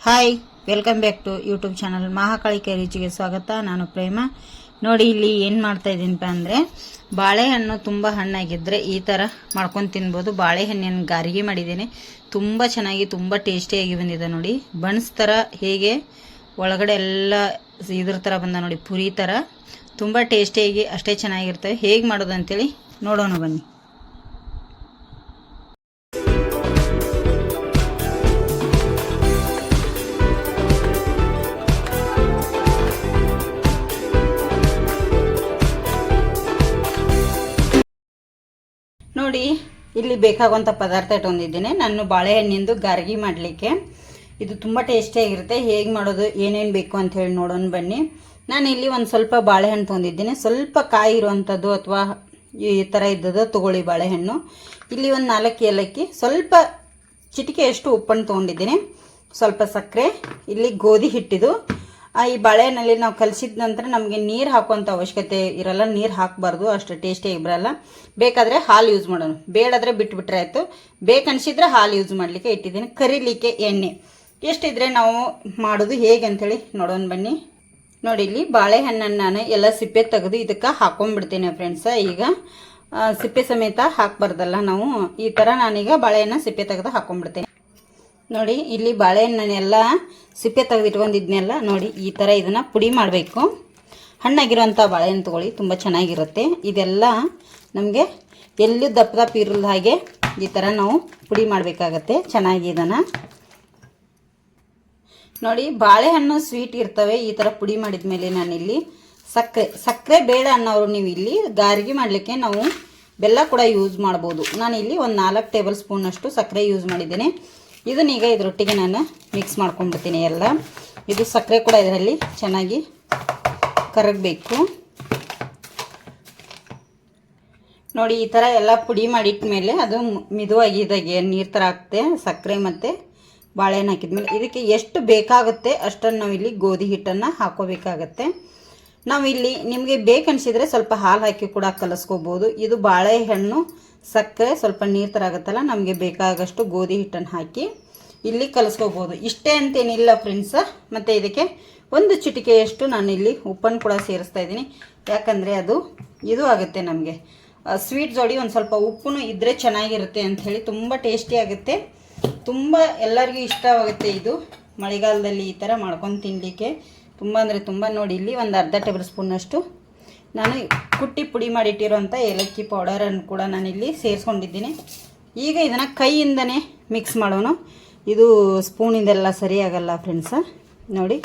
Hi, welcome back to YouTube channel Mahakali ಕೈ ರುಚಿಗೆ ಸ್ವಾಗತ. ನಾನು ಪ್ರೇಮ. ನೋಡಿ, ಇಲ್ಲಿ ಏನು ಮಾಡ್ತಾ ಇದ್ದೀನಪ್ಪ ಅಂದರೆ, ಬಾಳೆಹಣ್ಣು ತುಂಬ ಹಣ್ಣಾಗಿದ್ದರೆ ಈ ಥರ ಮಾಡ್ಕೊಂಡು ತಿನ್ಬೋದು. ಬಾಳೆಹಣ್ಣಿನ ಗಾರಿಗೆ ಮಾಡಿದ್ದೇನೆ. ತುಂಬ ಚೆನ್ನಾಗಿ ತುಂಬ ಟೇಸ್ಟಿಯಾಗಿ ಬಂದಿದೆ ನೋಡಿ. ಬನ್ಸ್ ಥರ ಹೇಗೆ ಒಳಗಡೆ ಎಲ್ಲ ಇದ್ರ ಥರ ಬಂದ ನೋಡಿ, ಪುರಿ ಥರ ತುಂಬ ಟೇಸ್ಟಿಯಾಗಿ ಅಷ್ಟೇ ಚೆನ್ನಾಗಿರ್ತವೆ. ಹೇಗೆ ಮಾಡೋದು ಅಂತೇಳಿ ನೋಡೋಣ ಬನ್ನಿ. ನೋಡಿ, ಇಲ್ಲಿ ಬೇಕಾಗುವಂಥ ಪದಾರ್ಥ ಇಟ್ಕೊಂಡಿದ್ದೀನಿ. ನಾನು ಬಾಳೆಹಣ್ಣಿಂದು ಗಾರ್ಗಿ ಮಾಡಲಿಕ್ಕೆ. ಇದು ತುಂಬ ಟೇಸ್ಟಿಯಾಗಿರುತ್ತೆ. ಹೇಗೆ ಮಾಡೋದು, ಏನೇನು ಬೇಕು ಅಂತ ಹೇಳಿ ನೋಡೋಣ ಬನ್ನಿ. ನಾನು ಇಲ್ಲಿ ಒಂದು ಸ್ವಲ್ಪ ಬಾಳೆಹಣ್ಣು ತೊಗೊಂಡಿದ್ದೀನಿ. ಸ್ವಲ್ಪ ಕಾಯಿ ಇರುವಂಥದ್ದು ಅಥವಾ ಈ ಥರ ಇದ್ದದ್ದು ತೊಗೊಳ್ಳಿ ಬಾಳೆಹಣ್ಣು. ಇಲ್ಲಿ ಒಂದು 4 ಏಲಕ್ಕಿ, ಸ್ವಲ್ಪ ಚಿಟಿಕೆಯಷ್ಟು ಉಪ್ಪನ್ನು ತೊಗೊಂಡಿದ್ದೀನಿ, ಸ್ವಲ್ಪ ಸಕ್ಕರೆ, ಇಲ್ಲಿ ಗೋಧಿ ಹಿಟ್ಟಿದು. ಈ ಬಾಳೆಹಣ್ಣಲ್ಲಿ ನಾವು ಕಲಸಿದ ನಂತರ ನಮಗೆ ನೀರು ಹಾಕುವಂಥ ಅವಶ್ಯಕತೆ ಇರಲ್ಲ. ನೀರು ಹಾಕಬಾರ್ದು, ಅಷ್ಟು ಟೇಸ್ಟಿಯಾಗಿ ಬರಲ್ಲ. ಬೇಕಾದರೆ ಹಾಲು ಯೂಸ್ ಮಾಡೋಣ, ಬೇಡಾದರೆ ಬಿಟ್ಬಿಟ್ರೆ ಆಯಿತು. ಬೇಕನ್ಸಿದ್ರೆ ಹಾಲು ಯೂಸ್ ಮಾಡಲಿಕ್ಕೆ ಇಟ್ಟಿದ್ದೀನಿ. ಕರಿಲಿಕ್ಕೆ ಎಣ್ಣೆ ಎಷ್ಟಿದ್ರೆ ನಾವು ಮಾಡೋದು ಹೇಗೆ ಅಂಥೇಳಿ ನೋಡೋಣ ಬನ್ನಿ. ನೋಡಿ, ಇಲ್ಲಿ ಬಾಳೆಹಣ್ಣನ್ನು ನಾನು ಎಲ್ಲ ಸಿಪ್ಪೆ ತೆಗೆದು ಇದಕ್ಕೆ ಹಾಕೊಂಡ್ಬಿಡ್ತೀನಿ ಫ್ರೆಂಡ್ಸ. ಈಗ ಸಿಪ್ಪೆ ಸಮೇತ ಹಾಕಬಾರ್ದಲ್ಲ ನಾವು. ಈ ಥರ ನಾನೀಗ ಬಾಳೆಹಣ್ಣು ಸಿಪ್ಪೆ ತೆಗೆದು ಹಾಕೊಂಡ್ಬಿಡ್ತೇನೆ. ನೋಡಿ, ಇಲ್ಲಿ ಬಾಳೆಹಣ್ಣನ್ನೆಲ್ಲ ಸಿಪ್ಪೆ ತೆಗೆದಿಟ್ಕೊಂಡಿದ್ನೆಲ್ಲ ನೋಡಿ, ಈ ಥರ ಇದನ್ನು ಪುಡಿ ಮಾಡಬೇಕು. ಹಣ್ಣಾಗಿರುವಂಥ ಬಾಳೆಹಣ್ಣು ತೊಗೊಳ್ಳಿ, ತುಂಬ ಚೆನ್ನಾಗಿರುತ್ತೆ. ಇದೆಲ್ಲ ನಮಗೆ ಎಲ್ಲೂ ದಪ್ಪ ದಪ್ಪ ಇರಲ್ಲ ಹಾಗೆ ಈ ಥರ ನಾವು ಪುಡಿ ಮಾಡಬೇಕಾಗತ್ತೆ ಚೆನ್ನಾಗಿ ಇದನ್ನು. ನೋಡಿ, ಬಾಳೆಹಣ್ಣು ಸ್ವೀಟ್ ಇರ್ತವೆ. ಈ ಥರ ಪುಡಿ ಮಾಡಿದ ಮೇಲೆ ನಾನಿಲ್ಲಿ ಸಕ್ಕರೆ ಬೇಡ ಅನ್ನೋರು ನೀವು ಇಲ್ಲಿ ಗಾರ್ಗಿ ಮಾಡಲಿಕ್ಕೆ ನಾವು ಬೆಲ್ಲ ಕೂಡ ಯೂಸ್ ಮಾಡ್ಬೋದು. ನಾನಿಲ್ಲಿ ಒಂದು 4 ಟೇಬಲ್ ಸ್ಪೂನಷ್ಟು ಸಕ್ಕರೆ ಯೂಸ್ ಮಾಡಿದ್ದೇನೆ. ಇದನ್ನೀಗ ಇದರೊಟ್ಟಿಗೆ ನಾನು ಮಿಕ್ಸ್ ಮಾಡ್ಕೊಂಡ್ಬಿಡ್ತೀನಿ ಎಲ್ಲ. ಇದು ಸಕ್ಕರೆ ಕೂಡ ಇದರಲ್ಲಿ ಚೆನ್ನಾಗಿ ಕರಗಬೇಕು. ನೋಡಿ, ಈ ಥರ ಎಲ್ಲ ಪುಡಿ ಮಾಡಿಟ್ಟ ಮೇಲೆ ಅದು ಮಿದುವಾಗಿ ಇದಾಗೆ ನೀರು ಥರ ಆಗ್ತೆ. ಸಕ್ಕರೆ ಮತ್ತು ಬಾಳೆಹಣ್ಣು ಹಾಕಿದ್ಮೇಲೆ ಇದಕ್ಕೆ ಎಷ್ಟು ಬೇಕಾಗುತ್ತೆ ಅಷ್ಟನ್ನು ನಾವಿಲ್ಲಿ ಗೋಧಿ ಹಿಟ್ಟನ್ನು ಹಾಕೋಬೇಕಾಗತ್ತೆ. ನಾವಿಲ್ಲಿ ನಿಮಗೆ ಬೇಕನ್ಸಿದ್ರೆ ಸ್ವಲ್ಪ ಹಾಲು ಹಾಕಿ ಕೂಡ ಕಲಿಸ್ಕೋಬೋದು. ಇದು ಬಾಳೆಹಣ್ಣು ಸಕ್ಕರೆ ಸ್ವಲ್ಪ ನೀರು ಥರ ಆಗುತ್ತಲ್ಲ, ನಮಗೆ ಬೇಕಾಗಷ್ಟು ಗೋಧಿ ಹಿಟ್ಟನ್ನು ಹಾಕಿ ಇಲ್ಲಿ ಕಲಿಸ್ಕೋಬೋದು. ಇಷ್ಟೇ ಅಂತೇನಿಲ್ಲ ಫ್ರೆಂಡ್ಸ. ಮತ್ತು ಇದಕ್ಕೆ ಒಂದು ಚಿಟಿಕೆಯಷ್ಟು ನಾನು ಇಲ್ಲಿ ಉಪ್ಪನ್ನು ಕೂಡ ಸೇರಿಸ್ತಾ ಇದ್ದೀನಿ. ಯಾಕಂದರೆ ಅದು ಇದು ಆಗುತ್ತೆ ನಮಗೆ ಸ್ವೀಟ್ ಜೋಡಿ ಒಂದು ಸ್ವಲ್ಪ ಉಪ್ಪು ಇದ್ದರೆ ಚೆನ್ನಾಗಿರುತ್ತೆ ಅಂಥೇಳಿ. ತುಂಬ ಟೇಸ್ಟಿ ಆಗುತ್ತೆ, ತುಂಬ ಎಲ್ಲರಿಗೂ ಇಷ್ಟವಾಗುತ್ತೆ. ಇದು ಮಳೆಗಾಲದಲ್ಲಿ ಈ ಥರ ಮಾಡ್ಕೊಂಡು ತಿನ್ನಲಿಕ್ಕೆ ತುಂಬ ಅಂದರೆ ತುಂಬ. ನೋಡಿ, ಇಲ್ಲಿ ಒಂದು ಅರ್ಧ ಟೇಬಲ್ ಸ್ಪೂನಷ್ಟು ನಾನು ಕುಟ್ಟಿ ಪುಡಿ ಮಾಡಿಟ್ಟಿರೋಂಥ ಏಲಕ್ಕಿ ಪೌಡರನ್ನು ಕೂಡ ನಾನಿಲ್ಲಿ ಸೇರಿಸ್ಕೊಂಡಿದ್ದೀನಿ. ಈಗ ಇದನ್ನು ಕೈಯಿಂದನೇ ಮಿಕ್ಸ್ ಮಾಡೋಣ. ಇದು ಸ್ಪೂನಿಂದೆಲ್ಲ ಸರಿಯಾಗಲ್ಲ ಫ್ರೆಂಡ್ಸ. ನೋಡಿ,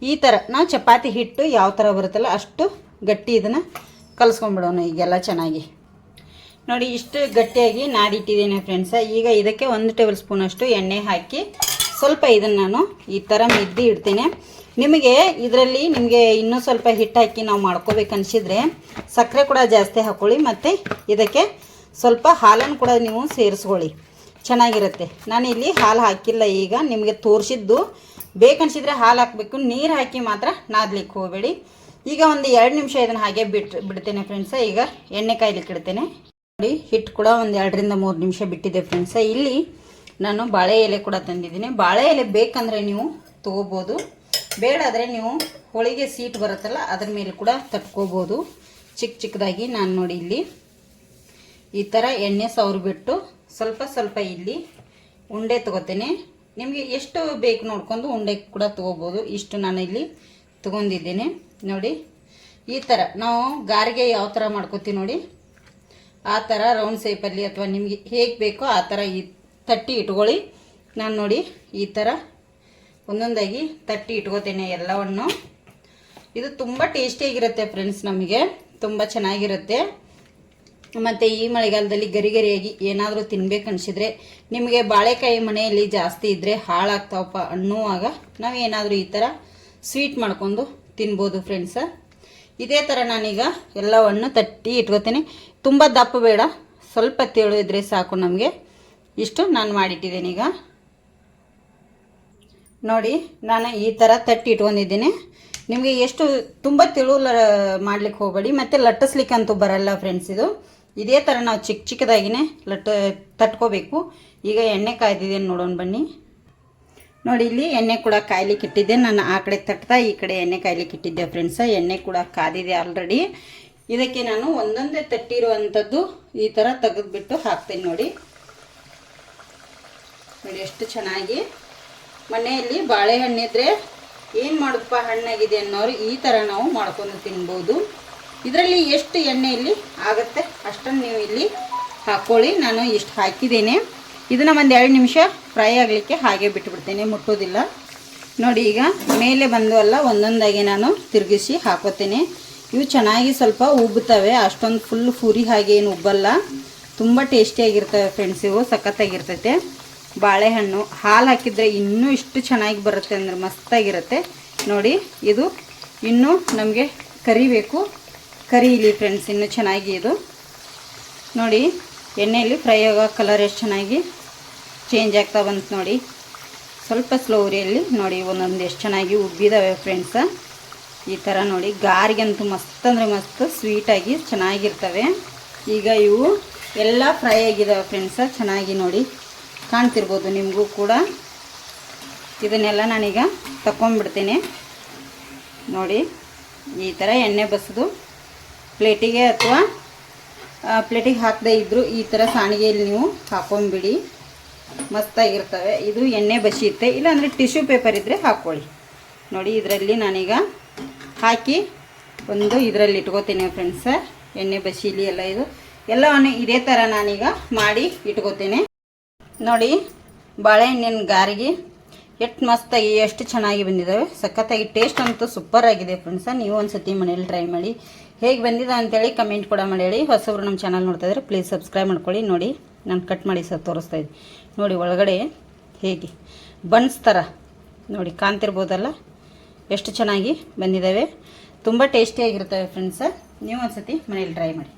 ಈ ಥರ ನಾವು ಚಪಾತಿ ಹಿಟ್ಟು ಯಾವ ಥರ ಬರುತ್ತಲ್ಲ ಅಷ್ಟು ಗಟ್ಟಿ ಇದನ್ನು ಕಲಿಸ್ಕೊಂಡ್ಬಿಡೋಣ ಈಗೆಲ್ಲ ಚೆನ್ನಾಗಿ. ನೋಡಿ, ಇಷ್ಟು ಗಟ್ಟಿಯಾಗಿ ನಾದಿಟ್ಟಿದ್ದೇನೆ ಫ್ರೆಂಡ್ಸ. ಈಗ ಇದಕ್ಕೆ 1 ಟೇಬಲ್ ಸ್ಪೂನಷ್ಟು ಎಣ್ಣೆ ಹಾಕಿ ಸ್ವಲ್ಪ ಇದನ್ನು ನಾನು ಈ ಥರ ಮಿದ್ದಿ ಇಡ್ತೇನೆ. ನಿಮಗೆ ಇದರಲ್ಲಿ ಇನ್ನೂ ಸ್ವಲ್ಪ ಹಿಟ್ಟು ಹಾಕಿ ನಾವು ಮಾಡ್ಕೋಬೇಕನ್ಸಿದ್ರೆ ಸಕ್ಕರೆ ಕೂಡ ಜಾಸ್ತಿ ಹಾಕ್ಕೊಳ್ಳಿ. ಮತ್ತು ಇದಕ್ಕೆ ಸ್ವಲ್ಪ ಹಾಲನ್ನು ಕೂಡ ನೀವು ಸೇರಿಸ್ಕೊಳ್ಳಿ, ಚೆನ್ನಾಗಿರುತ್ತೆ. ನಾನಿಲ್ಲಿ ಹಾಲು ಹಾಕಿಲ್ಲ. ಈಗ ನಿಮಗೆ ತೋರಿಸಿದ್ದು ಬೇಕನ್ಸಿದ್ರೆ ಹಾಲು ಹಾಕಬೇಕು. ನೀರು ಹಾಕಿ ಮಾತ್ರ ನಾದಲಿಕ್ಕೆ ಹೋಗಬೇಡಿ. ಈಗ ಒಂದು 2 ನಿಮಿಷ ಇದನ್ನು ಹಾಗೆ ಬಿಡ್ತೇನೆ ಫ್ರೆಂಡ್ಸ. ಈಗ ಎಣ್ಣೆ ಕಾಯ್ಲಿಕ್ಕೆ ಇಡ್ತೇನೆ. ನೋಡಿ, ಹಿಟ್ಟು ಕೂಡ ಒಂದು 2 ರಿಂದ 3 ನಿಮಿಷ ಬಿಟ್ಟಿದೆ ಫ್ರೆಂಡ್ಸ. ಇಲ್ಲಿ ನಾನು ಬಾಳೆ ಎಲೆ ಕೂಡ ತಂದಿದ್ದೀನಿ. ಬಾಳೆ ಎಲೆ ಬೇಕಂದರೆ ನೀವು ತೊಗೋಬೋದು, ಬೇಡಾದರೆ ನೀವು ಹೋಳಿಗೆ ಸೀಟ್ ಬರುತ್ತಲ್ಲ ಅದ್ರ ಮೇಲೆ ಕೂಡ ತಟ್ಕೋಬೋದು ಚಿಕ್ಕದಾಗಿ. ನಾನು ನೋಡಿ ಇಲ್ಲಿ ಈ ಥರ ಎಣ್ಣೆ ಸವರ್ಬಿಟ್ಟು ಸ್ವಲ್ಪ ಸ್ವಲ್ಪ ಇಲ್ಲಿ ಉಂಡೆ ತೊಗೋತೇನೆ. ನಿಮಗೆ ಎಷ್ಟು ಬೇಕು ನೋಡ್ಕೊಂಡು ಉಂಡೆ ಕೂಡ ತೊಗೋಬೋದು. ಇಷ್ಟು ನಾನು ಇಲ್ಲಿ ತೊಗೊಂಡಿದ್ದೇನೆ. ನೋಡಿ, ಈ ಥರ ನಾವು ಗಾರಿಗೆ ಯಾವ ಥರ ಮಾಡ್ಕೋತೀವಿ ನೋಡಿ, ಆ ಥರ ರೌಂಡ್ ಶೇಪಲ್ಲಿ ಅಥವಾ ನಿಮಗೆ ಹೇಗೆ ಬೇಕೋ ಆ ಥರ ಈ ತಟ್ಟಿ ಇಟ್ಕೊಳ್ಳಿ. ನಾನು ನೋಡಿ ಈ ಥರ ಒಂದೊಂದಾಗಿ ತಟ್ಟಿ ಇಟ್ಕೋತೇನೆ ಎಲ್ಲವನ್ನು. ಇದು ತುಂಬ ಟೇಸ್ಟಿಯಾಗಿರುತ್ತೆ ಫ್ರೆಂಡ್ಸ್, ನಮಗೆ ತುಂಬ ಚೆನ್ನಾಗಿರುತ್ತೆ. ಮತ್ತು ಈ ಮಳೆಗಾಲದಲ್ಲಿ ಗರಿಯಾಗಿ ಏನಾದರೂ ತಿನ್ಬೇಕನ್ಸಿದ್ರೆ, ನಿಮಗೆ ಬಾಳೆಕಾಯಿ ಮನೆಯಲ್ಲಿ ಜಾಸ್ತಿ ಇದ್ದರೆ ಹಾಳಾಗ್ತಾವಪ್ಪ ಅನ್ನುವಾಗ ನಾವು ಏನಾದರೂ ಈ ಥರ ಸ್ವೀಟ್ ಮಾಡ್ಕೊಂಡು ತಿನ್ಬೋದು ಫ್ರೆಂಡ್ಸ. ಇದೇ ಥರ ನಾನೀಗ ಎಲ್ಲವನ್ನು ತಟ್ಟಿ ಇಟ್ಕೋತೇನೆ. ತುಂಬ ದಪ್ಪ ಬೇಡ, ಸ್ವಲ್ಪ ತೆಳು ಇದ್ದರೆ ಸಾಕು ನಮಗೆ. ಇಷ್ಟು ನಾನು ಮಾಡಿಟ್ಟಿದ್ದೇನೆ. ಈಗ ನೋಡಿ, ನಾನು ಈ ಥರ ತಟ್ಟಿ ಇಟ್ಕೊಂಡಿದ್ದೇನೆ. ನಿಮಗೆ ಎಷ್ಟು ತುಂಬ ತೆಳು ಮಾಡ್ಲಿಕ್ಕೆ ಹೋಗಬೇಡಿ, ಮತ್ತು ಲಟ್ಟಿಸ್ಲಿಕ್ಕಂತೂ ಬರಲ್ಲ ಫ್ರೆಂಡ್ಸ್. ಇದೇ ಥರ ನಾವು ಚಿಕ್ಕದಾಗಿನೇ ತಟ್ಕೋಬೇಕು. ಈಗ ಎಣ್ಣೆ ಕಾಯ್ದಿದ್ದೇನೆ ನೋಡೋಣ ಬನ್ನಿ. ನೋಡಿ ಇಲ್ಲಿ ಎಣ್ಣೆ ಕೂಡ ಕಾಯ್ಲಿಕ್ಕೆ ಇಟ್ಟಿದ್ದೆ. ನಾನು ಆ ಕಡೆ ತಟ್ತಾ ಈ ಕಡೆ ಎಣ್ಣೆ ಕಾಯ್ಲಿಕ್ಕೆ ಇಟ್ಟಿದ್ದೆ ಫ್ರೆಂಡ್ಸ. ಎಣ್ಣೆ ಕೂಡ ಕಾದಿದೆ ಆಲ್ರೆಡಿ. ಇದಕ್ಕೆ ನಾನು ಒಂದೊಂದೇ ತಟ್ಟಿರುವಂಥದ್ದು ಈ ಥರ ತೆಗೆದುಬಿಟ್ಟು ಹಾಕ್ತೀನಿ. ನೋಡಿ ಎಷ್ಟು ಚೆನ್ನಾಗಿ. ಮನೆಯಲ್ಲಿ ಬಾಳೆಹಣ್ಣಿದ್ರೆ ಏನು ಮಾಡುತ್ತಪ್ಪ ಹಣ್ಣಾಗಿದೆ ಅನ್ನೋರು ಈ ಥರ ನಾವು ಮಾಡ್ಕೊಂಡು ತಿನ್ಬೋದು. ಇದರಲ್ಲಿ ಎಷ್ಟು ಎಣ್ಣೆಯಲ್ಲಿ ಆಗುತ್ತೆ ಅಷ್ಟನ್ನು ನೀವು ಇಲ್ಲಿ ಹಾಕ್ಕೊಳ್ಳಿ. ನಾನು ಇಷ್ಟು ಹಾಕಿದ್ದೇನೆ. ಇದನ್ನು ಒಂದು 2 ನಿಮಿಷ ಫ್ರೈ ಆಗಲಿಕ್ಕೆ ಹಾಗೆ ಬಿಟ್ಟುಬಿಡ್ತೇನೆ, ಮುಟ್ಟೋದಿಲ್ಲ. ನೋಡಿ ಈಗ ಮೇಲೆ ಬಂದು ಅಲ್ಲ ಒಂದೊಂದಾಗಿ ನಾನು ತಿರುಗಿಸಿ ಹಾಕೋತೇನೆ. ಇವು ಚೆನ್ನಾಗಿ ಸ್ವಲ್ಪ ಉಬ್ಬುತ್ತವೆ, ಅಷ್ಟೊಂದು ಫುಲ್ ಫುರಿ ಹಾಗೆ ಏನು ಉಬ್ಬಲ್ಲ. ತುಂಬ ಟೇಸ್ಟಿಯಾಗಿರ್ತವೆ ಫ್ರೆಂಡ್ಸ್. ಇವು ಸಖತ್ತಾಗಿರ್ತೈತೆ. ಬಾಳೆಹಣ್ಣು ಹಾಲು ಹಾಕಿದರೆ ಇನ್ನೂ ಇಷ್ಟು ಚೆನ್ನಾಗಿ ಬರುತ್ತೆ ಅಂದರೆ ಮಸ್ತಾಗಿರುತ್ತೆ. ನೋಡಿ ಇದು ಇನ್ನೂ ನಮಗೆ ಕರಿಬೇಕು, ಕರಿಲಿ ಫ್ರೆಂಡ್ಸ್ ಇನ್ನೂ ಚೆನ್ನಾಗಿ. ಇದು ನೋಡಿ ಎಣ್ಣೆಯಲ್ಲಿ ಫ್ರೈ ಆಗೋ ಕಲರ್ ಎಷ್ಟು ಚೆನ್ನಾಗಿ ಚೇಂಜ್ ಆಗ್ತಾ ಬಂತು. ನೋಡಿ ಸ್ವಲ್ಪ ಸ್ಲೋ ಉರಿಯಲ್ಲಿ ನೋಡಿ ಒಂದೊಂದು ಎಷ್ಟು ಚೆನ್ನಾಗಿ ಉಬ್ಬಿದಾವೆ ಫ್ರೆಂಡ್ಸ. ಈ ಥರ ನೋಡಿ ಗಾರಿಗಂತೂ ಮಸ್ತ್ ಅಂದರೆ ಮಸ್ತ್ ಸ್ವೀಟಾಗಿ ಚೆನ್ನಾಗಿರ್ತವೆ. ಈಗ ಇವು ಎಲ್ಲ ಫ್ರೈ ಆಗಿದ್ದಾವೆ ಫ್ರೆಂಡ್ಸ, ಚೆನ್ನಾಗಿ ನೋಡಿ ಕಾಣ್ತಿರ್ಬೋದು ನಿಮಗೂ ಕೂಡ. ಇದನ್ನೆಲ್ಲ ನಾನೀಗ ತಗೊಂಡ್ಬಿಡ್ತೇನೆ. ನೋಡಿ ಈ ಥರ ಎಣ್ಣೆ ಬಸಿದು ಪ್ಲೇಟಿಗೆ ಅಥವಾ ಪ್ಲೇಟಿಗೆ ಹಾಕದೇ ಇದ್ದರೂ ಈ ಥರ ಸಾಣಿಗೆಯಲ್ಲಿ ನೀವು ಹಾಕೊಂಡ್ಬಿಡಿ, ಮಸ್ತಾಗಿರ್ತವೆ. ಇದು ಎಣ್ಣೆ ಬಸಿಯುತ್ತೆ, ಇಲ್ಲಾಂದರೆ ಟಿಶ್ಯೂ ಪೇಪರ್ ಇದ್ದರೆ ಹಾಕ್ಕೊಳ್ಳಿ. ನೋಡಿ ಇದರಲ್ಲಿ ನಾನೀಗ ಹಾಕಿ ಒಂದು ಇದರಲ್ಲಿ ಇಟ್ಕೋತೀನಿ ಫ್ರೆಂಡ್ಸ. ಎಣ್ಣೆ ಬಸೀಲಿ ಎಲ್ಲ ಇದು ಎಲ್ಲವನ್ನು ಇದೇ ಥರ ನಾನೀಗ ಮಾಡಿ ಇಟ್ಕೋತೇನೆ. ನೋಡಿ ಬಾಳೆಹಣ್ಣಿನ ಗಾರಿಗೆ ಎಷ್ಟು ಮಸ್ತಾಗಿ ಎಷ್ಟು ಚೆನ್ನಾಗಿ ಬಂದಿದ್ದಾವೆ. ಸಖತ್ತಾಗಿ ಟೇಸ್ಟ್ ಅಂತೂ ಸೂಪರ್ ಆಗಿದೆ ಫ್ರೆಂಡ್ಸ. ನೀವು ಒಂದು ಸತಿ ಮನೇಲಿ ಟ್ರೈ ಮಾಡಿ ಹೇಗೆ ಬಂದಿದೆ ಅಂತೇಳಿ ಕಮೆಂಟ್ ಕೂಡ ಮಾಡಿ ಹೇಳಿ. ಹೊಸಬ್ರು ನಮ್ಮ ಚಾನಲ್ ನೋಡ್ತಾ ಇದ್ದರೆ ಪ್ಲೀಸ್ ಸಬ್ಸ್ಕ್ರೈಬ್ ಮಾಡ್ಕೊಳ್ಳಿ. ನೋಡಿ ನಾನು ಕಟ್ ಮಾಡಿ ತೋರಿಸ್ತಾ ಇದ್ದೀನಿ. ನೋಡಿ ಒಳಗಡೆ ಹೇಗೆ ಬನ್ಸ್ ಥರ ನೋಡಿ ಕಾಣ್ತಿರ್ಬೋದಲ್ಲ, ಎಷ್ಟು ಚೆನ್ನಾಗಿ ಬಂದಿದ್ದಾವೆ. ತುಂಬ ಟೇಸ್ಟಿಯಾಗಿರ್ತವೆ ಫ್ರೆಂಡ್ಸ. ನೀವು ಒಂದು ಸತಿ ಮನೇಲಿ ಟ್ರೈ ಮಾಡಿ.